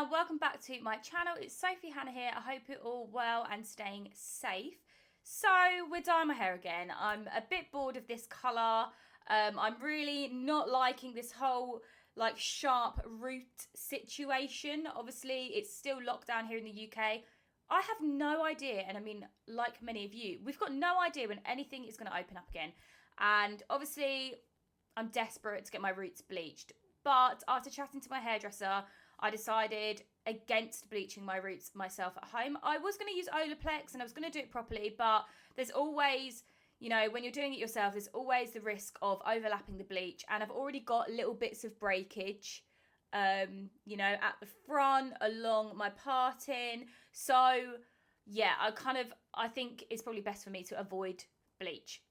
and welcome back to my channel. It's Sophie Hannah here. I hope you're all well and staying safe. So we're dyeing my hair again. I'm a bit bored of this colour. I'm really not liking this whole like sharp root situation. Obviously it's still locked down here in the UK. I have no idea, and I mean like many of you, we've got no idea when anything is going to open up again. And obviously I'm desperate to get my roots bleached. But after chatting to my hairdresser, I decided against bleaching my roots myself at home. I was going to use Olaplex and I was going to do it properly, but there's always, you know, when you're doing it yourself, there's always the risk of overlapping the bleach. And I've already got little bits of breakage, you know, at the front, along my parting. So, yeah, I think it's probably best for me to avoid bleach.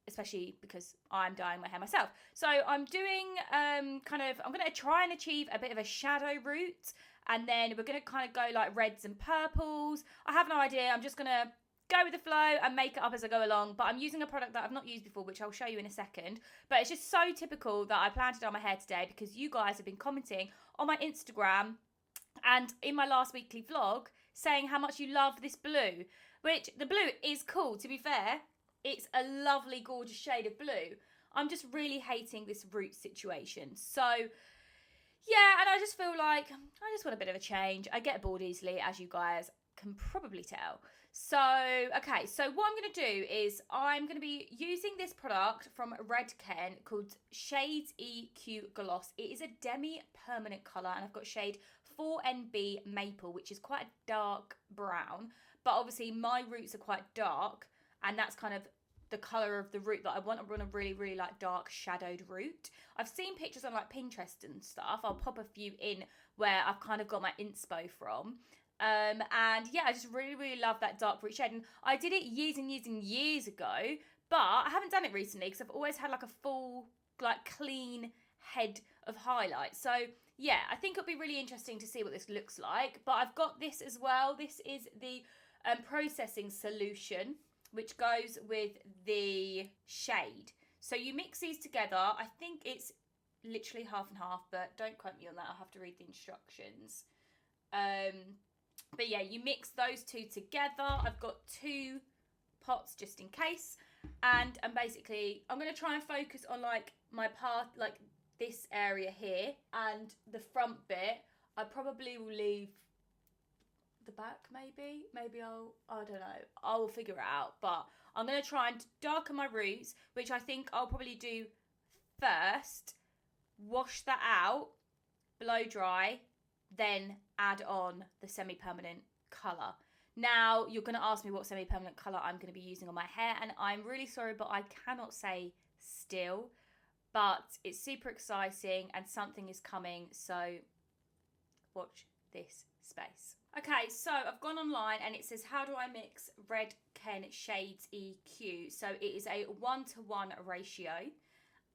Especially because I'm dyeing my hair myself. So I'm doing I'm going to try and achieve a bit of a shadow root, and then we're going to kind of go like reds and purples. I have no idea. I'm just going to go with the flow and make it up as I go along. But I'm using a product that I've not used before, which I'll show you in a second. But it's just so typical that I plan to dye my hair today because you guys have been commenting on my Instagram and in my last weekly vlog saying how much you love this blue, which the blue is cool, to be fair. It's a lovely, gorgeous shade of blue. I'm just really hating this root situation. So, yeah, and I just feel like I just want a bit of a change. I get bored easily, as you guys can probably tell. So, okay, so what I'm going to do is I'm going to be using this product from Redken called Shades EQ Gloss. It is a demi-permanent colour, and I've got shade 4NB Maple, which is quite a dark brown. But obviously, my roots are quite dark. And that's kind of the colour of the root that I want. I want a really, really like dark shadowed root. I've seen pictures on like Pinterest and stuff. I'll pop a few in where I've kind of got my inspo from. And yeah, I just really, really love that dark root shade. And I did it years and years and years ago, but I haven't done it recently because I've always had like a full, like clean head of highlight. So yeah, I think it'll be really interesting to see what this looks like. But I've got this as well. This is the processing solution, which goes with the shade. So you mix these together. I think it's literally half and half, but don't quote me on that. I'll have to read the instructions. But yeah, you mix those two together. I've got 2 pots just in case. And basically, I'm going to try and focus on like my part, like this area here and the front bit. I probably will leave the back maybe I don't know, I'll figure it out. But I'm going to try and darken my roots, which I think I'll probably do first, wash that out, blow dry, then add on the semi-permanent colour. Now you're going to ask me what semi-permanent colour I'm going to be using on my hair, and I'm really sorry, but I cannot say still, but it's super exciting and something is coming, so watch this space. Okay, so I've gone online and it says, how do I mix Redken Shades EQ? So it is a 1-to-1 ratio.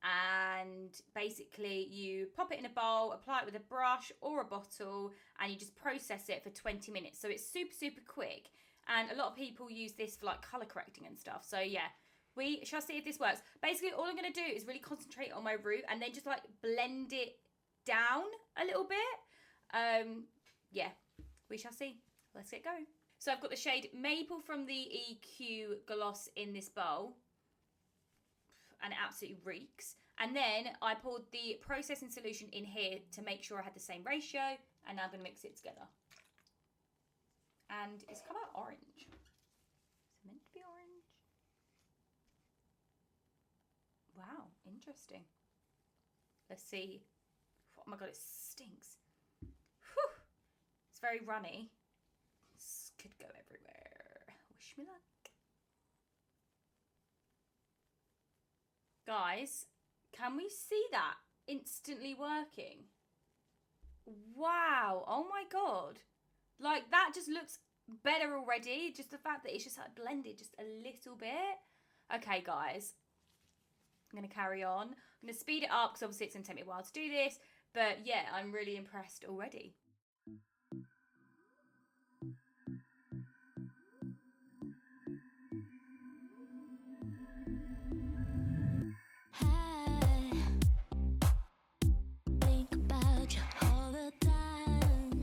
And basically you pop it in a bowl, apply it with a brush or a bottle, and you just process it for 20 minutes. So it's super, super quick. And a lot of people use this for like colour correcting and stuff. So yeah, we shall see if this works. Basically, all I'm going to do is really concentrate on my root and then just like blend it down a little bit. Yeah. We shall see. Let's get going. So I've got the shade Maple from the EQ Gloss in this bowl. And it absolutely reeks. And then I poured the processing solution in here to make sure I had the same ratio. And now I'm going to mix it together. And it's come out orange. It's meant to be orange. Wow, interesting. Let's see. Oh my god, it stinks. It's very runny. This could go everywhere. Wish me luck. Guys, can we see that instantly working? Wow. Oh my god. Like, that just looks better already. Just the fact that it's just like blended just a little bit. Okay, guys. I'm going to carry on. I'm going to speed it up because obviously it's going to take me a while to do this. But yeah, I'm really impressed already. Think about you all the time.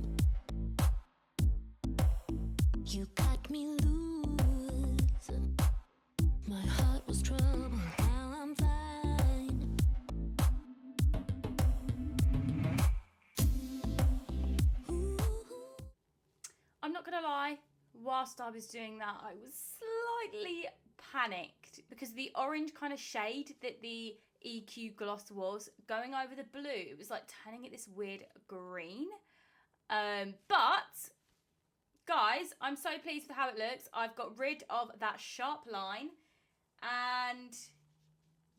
You got me loose. My heart was troubled, now I'm fine. I'm not gonna lie, whilst I was doing that, I was slightly panicked because the orange kind of shade that the EQ gloss was going over the blue, it was like turning it this weird green. But guys, I'm so pleased with how it looks. I've got rid of that sharp line, and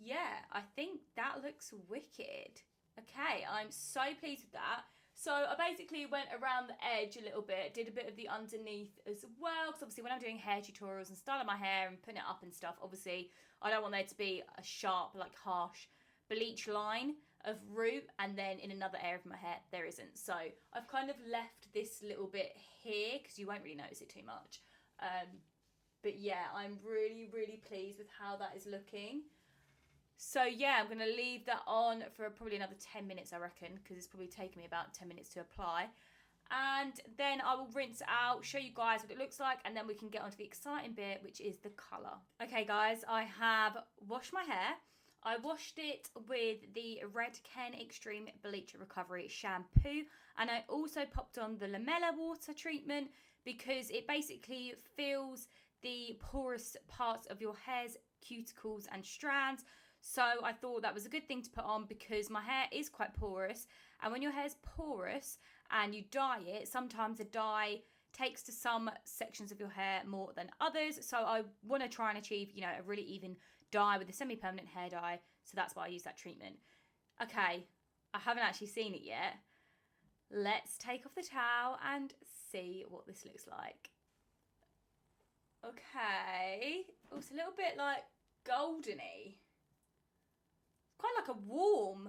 yeah, I think that looks wicked. Okay, I'm so pleased with that. So I basically went around the edge a little bit, did a bit of the underneath as well, because obviously when I'm doing hair tutorials and styling my hair and putting it up and stuff, obviously I don't want there to be a sharp, like harsh bleach line of root, and then in another area of my hair there isn't. So I've kind of left this little bit here because you won't really notice it too much. But yeah, I'm really, really pleased with how that is looking. So yeah, I'm going to leave that on for probably another 10 minutes, I reckon, because it's probably taken me about 10 minutes to apply. And then I will rinse it out, show you guys what it looks like, and then we can get on to the exciting bit, which is the colour. Okay guys, I have washed my hair. I washed it with the Red Ken Extreme Bleach Recovery shampoo, and I also popped on the Lamella water treatment because it basically fills the porous parts of your hair's cuticles and strands. So I thought that was a good thing to put on because my hair is quite porous, and when your hair's porous and you dye it, sometimes the dye takes to some sections of your hair more than others. So I want to try and achieve, you know, a really even dye with a semi-permanent hair dye. So that's why I use that treatment. Okay, I haven't actually seen it yet. Let's take off the towel and see what this looks like. Okay, oh, it's a little bit like goldeny. Quite like a warm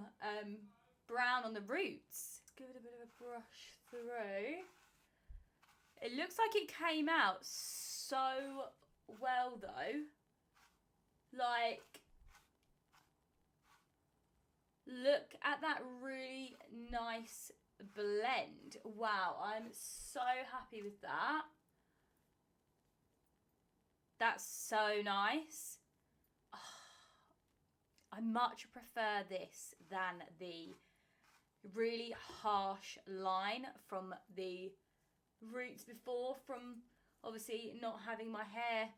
brown on the roots. Let's give it a bit of a brush through. It looks like it came out so well though. Like, look at that really nice blend. Wow, I'm so happy with that. That's so nice. I much prefer this than the really harsh line from the roots before, from obviously not having my hair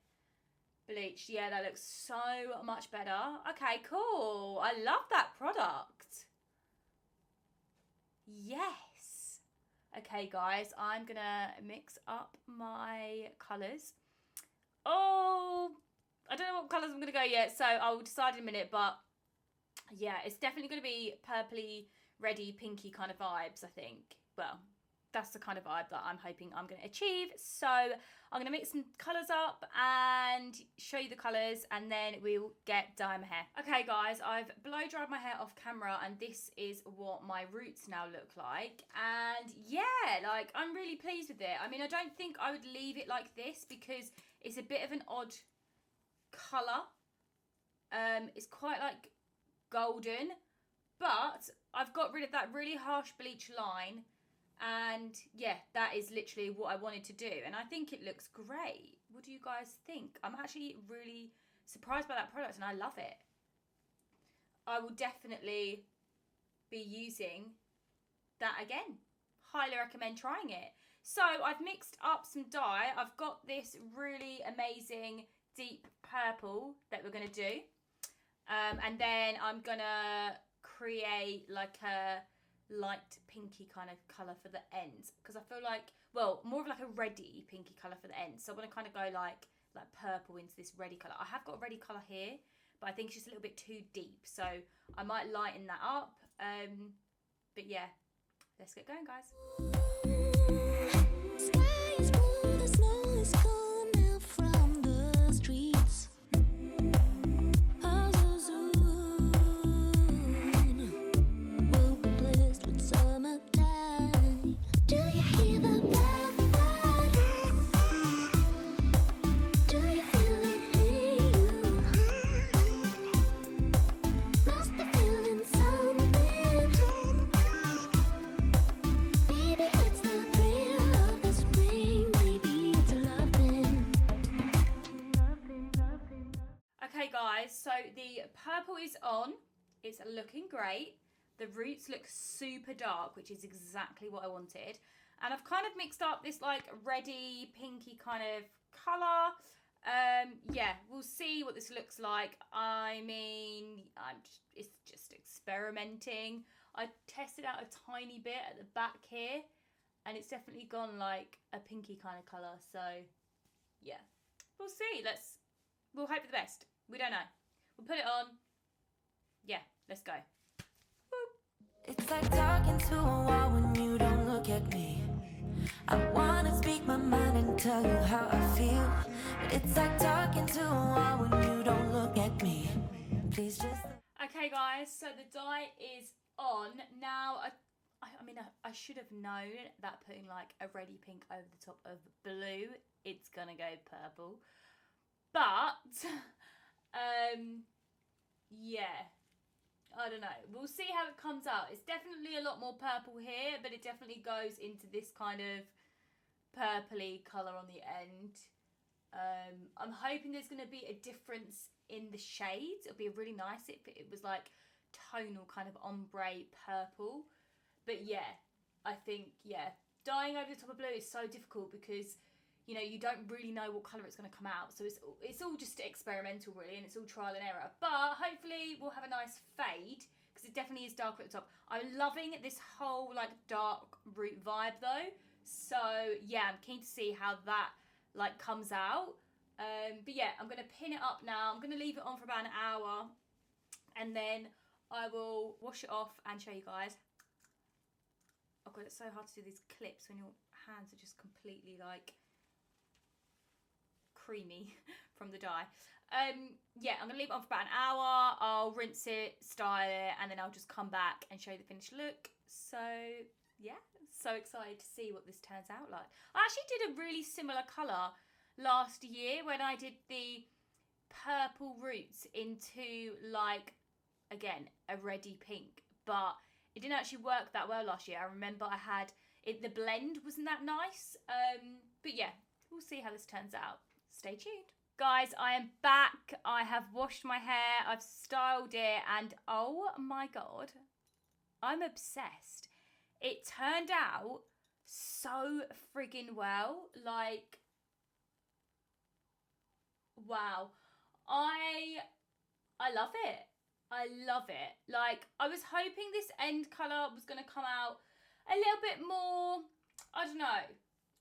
bleached. Yeah, that looks so much better. Okay, cool. I love that product. Yes. Okay, guys, I'm gonna mix up my colours. Oh, I don't know what colours I'm going to go yet, so I'll decide in a minute, but yeah, it's definitely going to be purpley, reddy, pinky kind of vibes, I think. Well, that's the kind of vibe that I'm hoping I'm going to achieve. So I'm going to mix some colours up and show you the colours, and then we'll get dye my hair. Okay, guys, I've blow dried my hair off camera, and this is what my roots now look like. And yeah, like, I'm really pleased with it. I mean, I don't think I would leave it like this because it's a bit of an odd colour. It's quite like golden, but I've got rid of that really harsh bleach line, and yeah, that is literally what I wanted to do, and I think it looks great. What do you guys think? I'm actually really surprised by that product, and I love it. I will definitely be using that again. Highly recommend trying it. So I've mixed up some dye. I've got this really amazing deep purple that we're going to do, and then I'm going to create like a light pinky kind of colour for the ends, because I feel like, well, more of like a reddy pinky colour for the ends. So I want to kind of go like purple into this reddy colour. I have got a reddy colour here, but I think it's just a little bit too deep, so I might lighten that up. But yeah, let's get going, guys. Sky is blue, the snow is gone now from the streets. How soon we'll be blessed with summertime. Do you hear the blackbird? Do you feel it in you? Must be feeling something. Baby, it's the breeze. guys, so the purple is on. It's looking great. The roots look super dark, which is exactly what I wanted. And I've kind of mixed up this like reddy, pinky kind of colour. Yeah, we'll see what this looks like. I mean, it's just experimenting. I tested out a tiny bit at the back here, and it's definitely gone like a pinky kind of colour. So, yeah, we'll see. We'll hope for the best. We don't know. We'll put it on. Yeah, let's go. It's like talking to a wall when you don't look at me. I wanna speak my mind and tell you how I feel, but it's like talking to a wall when you don't look at me. Please just... Okay guys, so the dye is on. Now, I mean, I should have known that putting like a reddy pink over the top of blue, it's gonna go purple. But, yeah. I don't know. We'll see how it comes out. It's definitely a lot more purple here, but it definitely goes into this kind of purpley colour on the end. I'm hoping there's going to be a difference in the shades. It'll be really nice if it was like tonal kind of ombre purple. But yeah, I think, yeah, dyeing over the top of blue is so difficult because, you know, you don't really know what colour it's going to come out. So it's all just experimental really, and it's all trial and error. But hopefully we'll have a nice fade because it definitely is darker at the top. I'm loving this whole like dark root vibe though. So yeah, I'm keen to see how that like comes out. But yeah, I'm going to pin it up now. I'm going to leave it on for about an hour and then I will wash it off and show you guys. Oh god, it's so hard to do these clips when your hands are just completely like creamy from the dye. Yeah, I'm gonna leave it on for about an hour. I'll rinse it, style it, and then I'll just come back and show you the finished look. So yeah, so excited to see what this turns out like. I actually did a really similar colour last year when I did the purple roots into like, again, a reddy pink, but it didn't actually work that well last year. I remember I had it, the blend wasn't that nice. But yeah, we'll see how this turns out. Stay tuned. Guys, I am back. I have washed my hair, I've styled it, and oh my god, I'm obsessed. It turned out so friggin' well. Like, wow. I love it. I love it. Like, I was hoping this end colour was going to come out a little bit more, I don't know,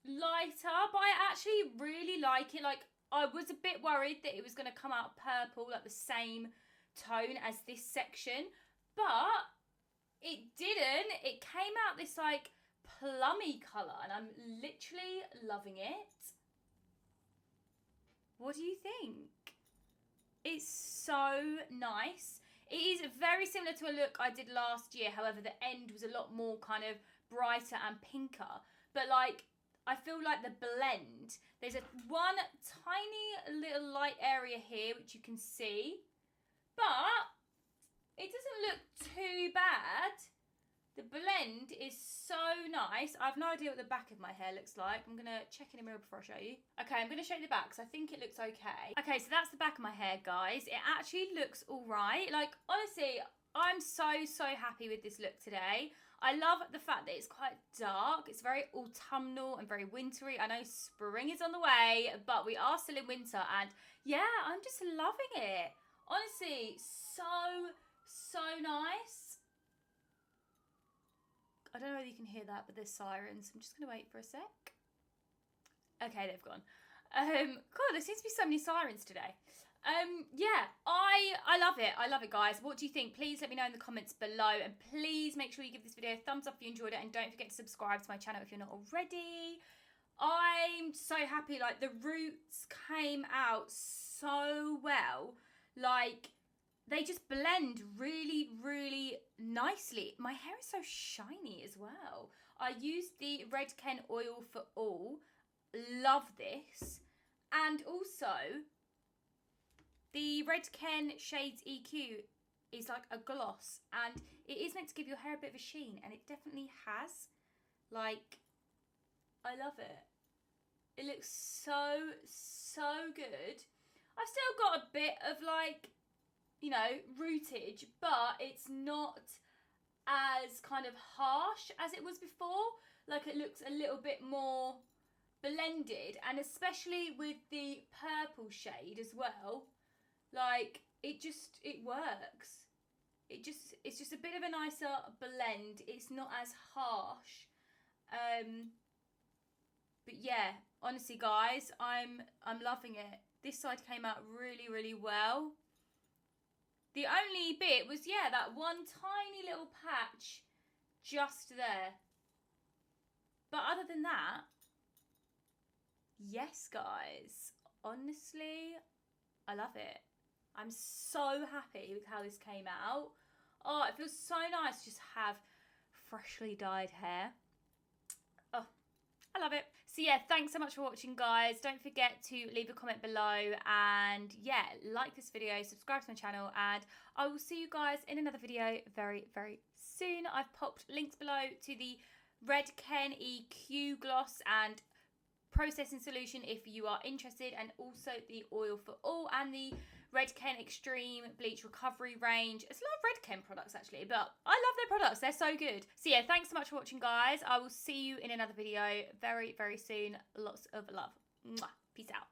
lighter, but I actually really like it. Like, I was a bit worried that it was going to come out purple, like the same tone as this section, but it didn't. It came out this like plummy colour and I'm literally loving it. What do you think? It's so nice. It is very similar to a look I did last year. However, the end was a lot more kind of brighter and pinker. But like, I feel like the blend, there's one tiny little light area here, which you can see. But it doesn't look too bad. The blend is so nice. I have no idea what the back of my hair looks like. I'm going to check in a mirror before I show you. Okay, I'm going to show you the back because I think it looks okay. Okay, so that's the back of my hair, guys. It actually looks all right. Like, honestly, I'm so happy with this look today. I love the fact that it's quite dark. It's very autumnal and very wintry. I know spring is on the way, but we are still in winter. And yeah, I'm just loving it. Honestly, so nice. I don't know if you can hear that, but there's sirens. I'm just going to wait for a sec. Okay, they've gone. God, there seems to be so many sirens today. Yeah, I love it. I love it, guys. What do you think? Please let me know in the comments below. And please make sure you give this video a thumbs up if you enjoyed it. And don't forget to subscribe to my channel if you're not already. I'm so happy. Like, the roots came out so well. Like, they just blend really nicely. My hair is so shiny as well. I used the Red Ken Oil for All. Love this. And also, the Red Ken Shades EQ is like a gloss. And it is meant to give your hair a bit of a sheen. And it definitely has. Like, I love it. It looks so good. I've still got a bit of like you know, rootage, but it's not as kind of harsh as it was before. Like, it looks a little bit more blended, and especially with the purple shade as well, like, it works. It's just a bit of a nicer blend. It's not as harsh. But yeah, honestly guys, I'm loving it. This side came out really, really well. The only bit was, yeah, that one tiny little patch just there. But other than that, yes guys, honestly, I love it. I'm so happy with how this came out. Oh, it feels so nice to just have freshly dyed hair. Oh, I love it. So yeah, thanks so much for watching guys. Don't forget to leave a comment below, and yeah, like this video, subscribe to my channel, and I will see you guys in another video very, very soon. I've popped links below to the Red Ken EQ gloss and processing solution if you are interested, and also the oil for all and the Red Ken Extreme Bleach Recovery range. It's a lot of Red Ken products actually, but I love their products. They're so good. So yeah, thanks so much for watching guys. I will see you in another video very, very soon. Lots of love. Mwah. Peace out.